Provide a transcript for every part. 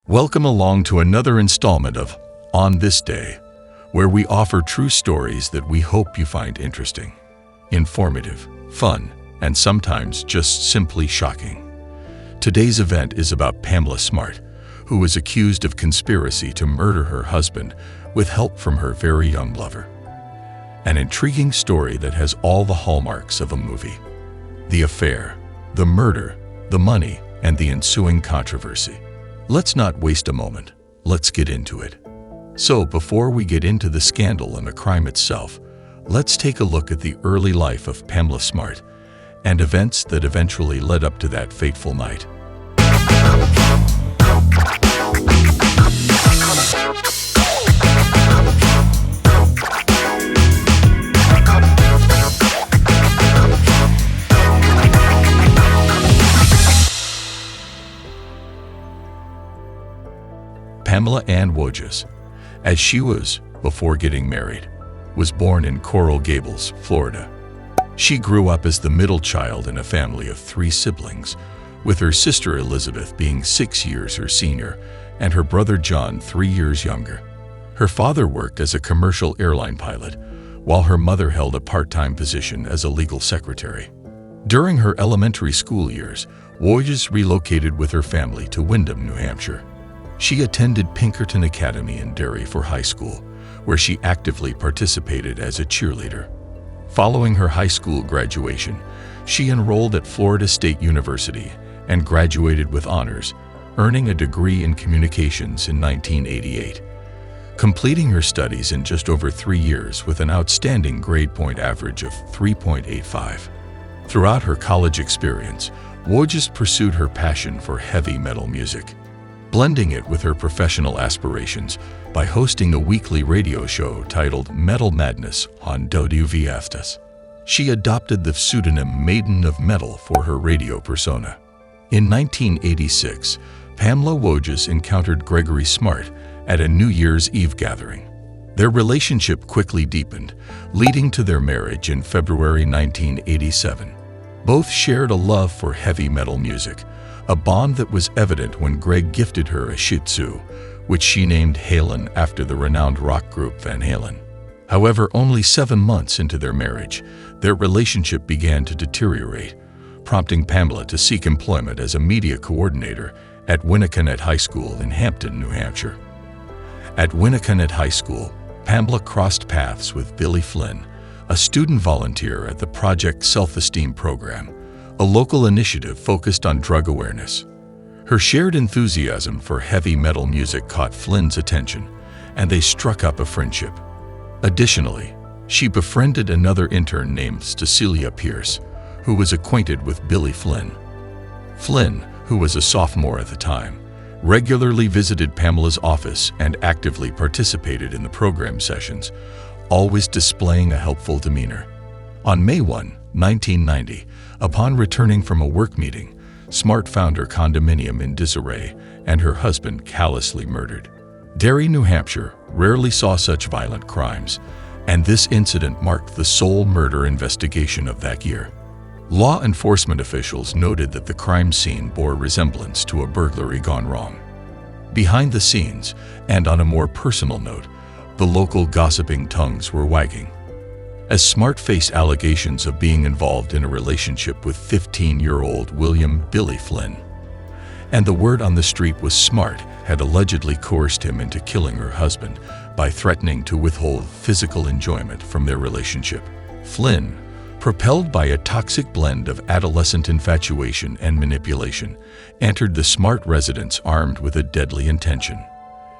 Welcome along to another installment of On This Day, where we offer true stories that we hope you find interesting, informative, fun, and sometimes just simply shocking. Today's event is about Pamela Smart, who was accused of conspiracy to murder her husband with help from her very young lover. An intriguing story that has all the hallmarks of a movie. The affair, the murder, the money, and the ensuing controversy. Let's not waste a moment. Let's get into it. So, before we get into the scandal and the crime itself, let's take a look at the early life of Pamela Smart and events that eventually led up to that fateful night. Pamela Ann Wojcik, as she was before getting married, was born in Coral Gables, Florida. She grew up as the middle child in a family of 3 siblings, with her sister Elizabeth being 6 years her senior and her brother John 3 years younger. Her father worked as a commercial airline pilot, while her mother held a part-time position as a legal secretary. During her elementary school years, Wojcik relocated with her family to Windham, New Hampshire. She attended Pinkerton Academy in Derry for high school, where she actively participated as a cheerleader. Following her high school graduation, she enrolled at Florida State University and graduated with honors, earning a degree in communications in 1988, completing her studies in just over 3 years with an outstanding grade point average of 3.85. Throughout her college experience, Wojcik pursued her passion for heavy metal music, blending it with her professional aspirations by hosting a weekly radio show titled Metal Madness on WVFTS. She adopted the pseudonym Maiden of Metal for her radio persona. In 1986, Pamela Wojcik encountered Gregory Smart at a New Year's Eve gathering. Their relationship quickly deepened, leading to their marriage in February 1987. Both shared a love for heavy metal music, a bond that was evident when Greg gifted her a Shih Tzu, which she named Halen after the renowned rock group Van Halen. However, only 7 months into their marriage, their relationship began to deteriorate, prompting Pamela to seek employment as a media coordinator at Winnacunnet High School in Hampton, New Hampshire. At Winnacunnet High School, Pamela crossed paths with Billy Flynn, a student volunteer at the Project Self-Esteem program, a local initiative focused on drug awareness. Her shared enthusiasm for heavy metal music caught Flynn's attention, and they struck up a friendship. Additionally, she befriended another intern named Cecilia Pierce, who was acquainted with Billy Flynn. Flynn, who was a sophomore at the time, regularly visited Pamela's office and actively participated in the program sessions, always displaying a helpful demeanor. On May 1, 1990, upon returning from a work meeting, Smart found her condominium in disarray and her husband callously murdered. Derry, New Hampshire rarely saw such violent crimes, and this incident marked the sole murder investigation of that year. Law enforcement officials noted that the crime scene bore resemblance to a burglary gone wrong. Behind the scenes, and on a more personal note, the local gossiping tongues were wagging, as Smart faced allegations of being involved in a relationship with 15-year-old William "Billy" Flynn. And the word on the street was Smart had allegedly coerced him into killing her husband by threatening to withhold physical enjoyment from their relationship. Flynn, propelled by a toxic blend of adolescent infatuation and manipulation, entered the Smart residence armed with a deadly intention.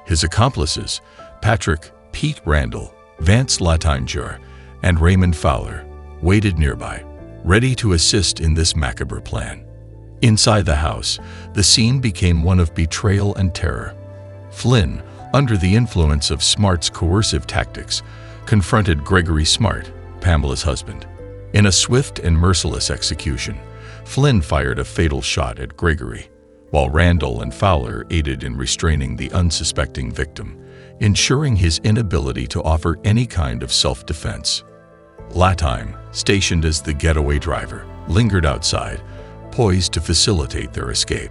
His accomplices, Patrick "Pete" Randall, Vance Lattinger, and Raymond Fowler, waited nearby, ready to assist in this macabre plan. Inside the house, the scene became one of betrayal and terror. Flynn, under the influence of Smart's coercive tactics, confronted Gregory Smart, Pamela's husband. In a swift and merciless execution, Flynn fired a fatal shot at Gregory, while Randall and Fowler aided in restraining the unsuspecting victim, ensuring his inability to offer any kind of self-defense. Latime, stationed as the getaway driver, lingered outside, poised to facilitate their escape.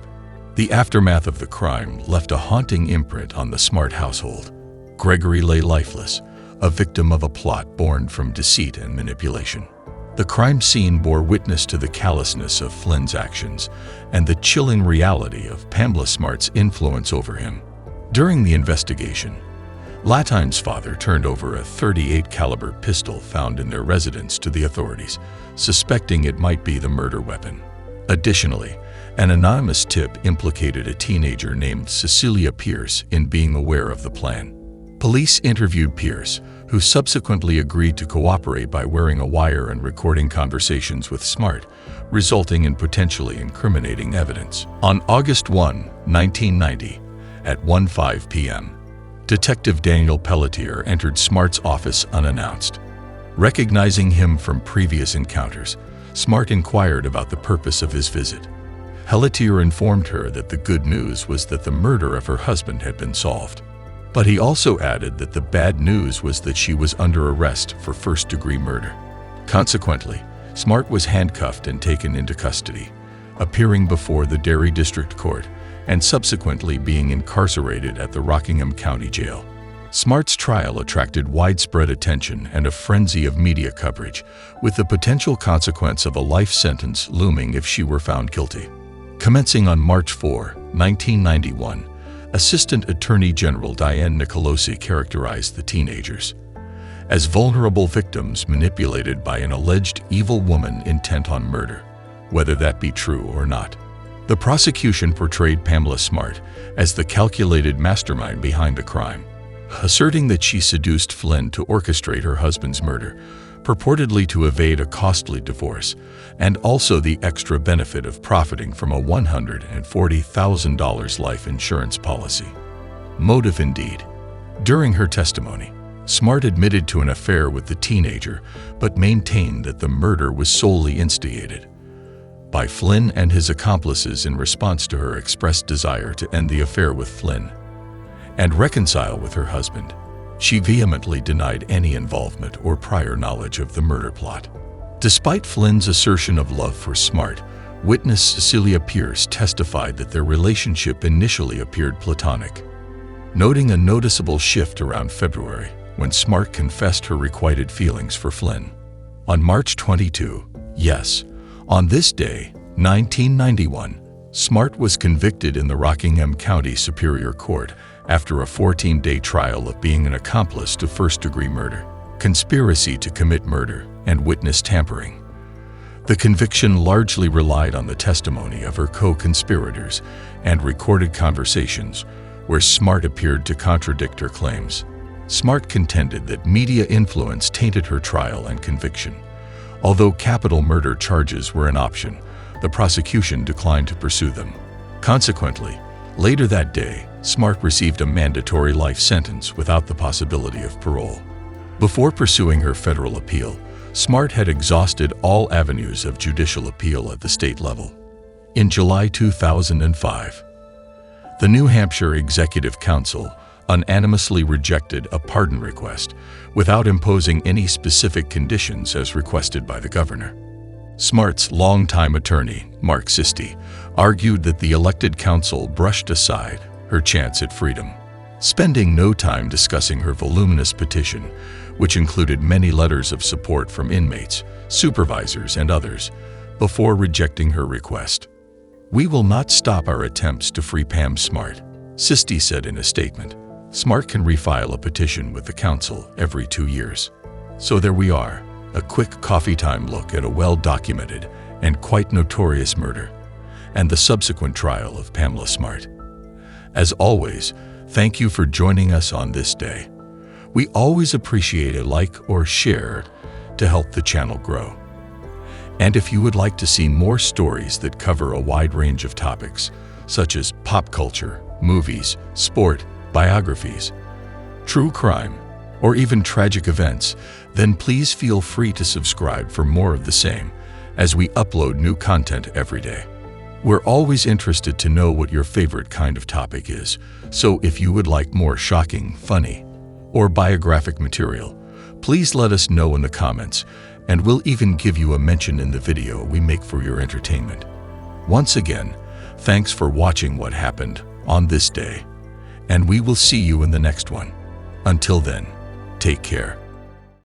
The aftermath of the crime left a haunting imprint on the Smart household. Gregory lay lifeless, a victim of a plot born from deceit and manipulation. The crime scene bore witness to the callousness of Flynn's actions and the chilling reality of Pamela Smart's influence over him. During the investigation, Latine's father turned over a .38 caliber pistol found in their residence to the authorities, suspecting it might be the murder weapon. Additionally, an anonymous tip implicated a teenager named Cecilia Pierce in being aware of the plan. Police interviewed Pierce, who subsequently agreed to cooperate by wearing a wire and recording conversations with Smart, resulting in potentially incriminating evidence. On August 1, 1990, at 1:05 p.m., Detective Daniel Pelletier entered Smart's office unannounced. Recognizing him from previous encounters, Smart inquired about the purpose of his visit. Pelletier informed her that the good news was that the murder of her husband had been solved. But he also added that the bad news was that she was under arrest for first-degree murder. Consequently, Smart was handcuffed and taken into custody, appearing before the Derry District Court and subsequently being incarcerated at the Rockingham County Jail. Smart's trial attracted widespread attention and a frenzy of media coverage, with the potential consequence of a life sentence looming if she were found guilty. Commencing on March 4, 1991, Assistant Attorney General Diane Nicolosi characterized the teenagers as vulnerable victims manipulated by an alleged evil woman intent on murder, whether that be true or not. The prosecution portrayed Pamela Smart as the calculated mastermind behind the crime, asserting that she seduced Flynn to orchestrate her husband's murder, purportedly to evade a costly divorce, and also the extra benefit of profiting from a $140,000 life insurance policy. Motive indeed. During her testimony, Smart admitted to an affair with the teenager, but maintained that the murder was solely instigated by Flynn and his accomplices in response to her expressed desire to end the affair with Flynn and reconcile with her husband. She vehemently denied any involvement or prior knowledge of the murder plot. Despite Flynn's assertion of love for Smart, witness Cecilia Pierce testified that their relationship initially appeared platonic, noting a noticeable shift around February when Smart confessed her requited feelings for Flynn. On March 22, yes, on this day, 1991, Smart was convicted in the Rockingham County Superior Court after a 14-day trial of being an accomplice to first-degree murder, conspiracy to commit murder, and witness tampering. The conviction largely relied on the testimony of her co-conspirators and recorded conversations where Smart appeared to contradict her claims. Smart contended that media influence tainted her trial and conviction. Although capital murder charges were an option, the prosecution declined to pursue them. Consequently, later that day, Smart received a mandatory life sentence without the possibility of parole. Before pursuing her federal appeal, Smart had exhausted all avenues of judicial appeal at the state level. In July 2005, the New Hampshire Executive Council unanimously rejected a pardon request without imposing any specific conditions as requested by the governor. Smart's longtime attorney, Mark Sisti, argued that the elected council brushed aside her chance at freedom, spending no time discussing her voluminous petition, which included many letters of support from inmates, supervisors, and others, before rejecting her request. "We will not stop our attempts to free Pam Smart," Sisti said in a statement. Smart can refile a petition with the council every 2 years. So there we are, a quick coffee time look at a well-documented and quite notorious murder, and the subsequent trial of Pamela Smart. As always, thank you for joining us on this day. We always appreciate a like or share to help the channel grow. And if you would like to see more stories that cover a wide range of topics, such as pop culture, movies, sport, biographies, true crime, or even tragic events, then please feel free to subscribe for more of the same, as we upload new content every day. We're always interested to know what your favorite kind of topic is, so if you would like more shocking, funny, or biographic material, please let us know in the comments, and we'll even give you a mention in the video we make for your entertainment. Once again, Thanks for watching What Happened on This Day, and we will see you in the next one. Until then, take care.